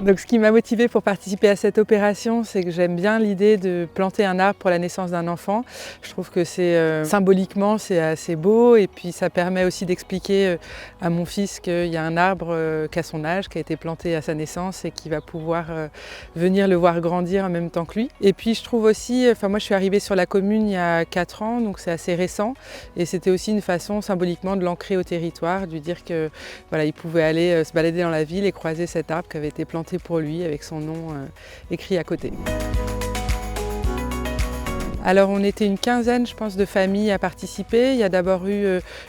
Donc ce qui m'a motivée pour participer à cette opération, c'est que j'aime bien l'idée de planter un arbre pour la naissance d'un enfant. Je trouve que symboliquement c'est assez beau et puis ça permet aussi d'expliquer à mon fils qu'il y a un arbre qu'à son âge, qui a été planté à sa naissance et qui va pouvoir venir le voir grandir en même temps que lui. Et puis je trouve aussi, moi je suis arrivée sur la commune il y a 4 ans, donc c'est assez récent et c'était aussi une façon symboliquement de l'ancrer au territoire, de lui dire que voilà, il pouvait aller se balader dans la ville et croiser cet arbre qui avait été planté pour lui avec son nom écrit à côté. Alors on était une quinzaine, je pense, de familles à participer. Il y a d'abord eu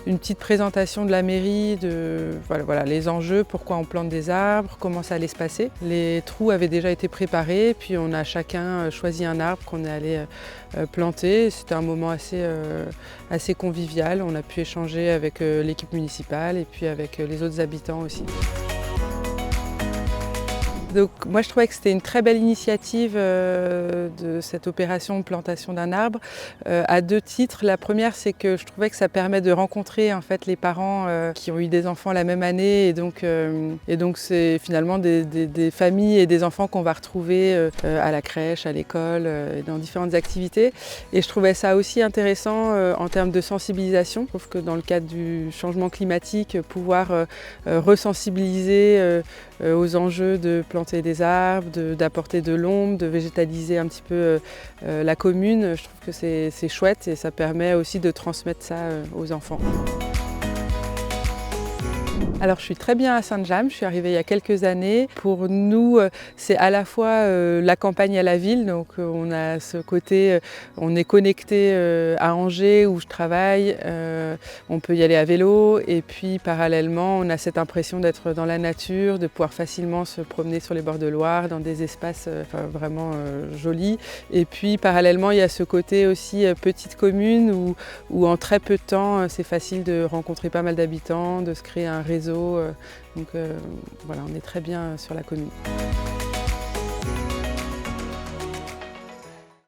une petite présentation de la mairie de voilà, les enjeux, pourquoi on plante des arbres, comment ça allait se passer. Les trous avaient déjà été préparés, puis on a chacun choisi un arbre qu'on est allé planter. C'était un moment assez convivial. On a pu échanger avec l'équipe municipale et puis avec les autres habitants aussi. Donc, moi je trouvais que c'était une très belle initiative de cette opération plantation d'un arbre à 2 titres. La première, c'est que je trouvais que ça permet de rencontrer en fait les parents qui ont eu des enfants la même année et donc c'est finalement des familles et des enfants qu'on va retrouver à la crèche, à l'école, dans différentes activités. Et je trouvais ça aussi intéressant en termes de sensibilisation. Je trouve que dans le cadre du changement climatique, pouvoir resensibiliser aux enjeux de planter des arbres, d'apporter de l'ombre, de végétaliser un petit peu la commune. Je trouve que c'est chouette et ça permet aussi de transmettre ça aux enfants. Alors je suis très bien à Sainte-James, je suis arrivée il y a quelques années. Pour nous, c'est à la fois la campagne à la ville, donc on a ce côté, on est connecté à Angers où je travaille, on peut y aller à vélo et puis parallèlement on a cette impression d'être dans la nature, de pouvoir facilement se promener sur les bords de Loire, dans des espaces vraiment jolis. Et puis parallèlement il y a ce côté aussi petite commune où en très peu de temps c'est facile de rencontrer pas mal d'habitants, de se créer un réseau. Donc voilà, on est très bien sur la commune.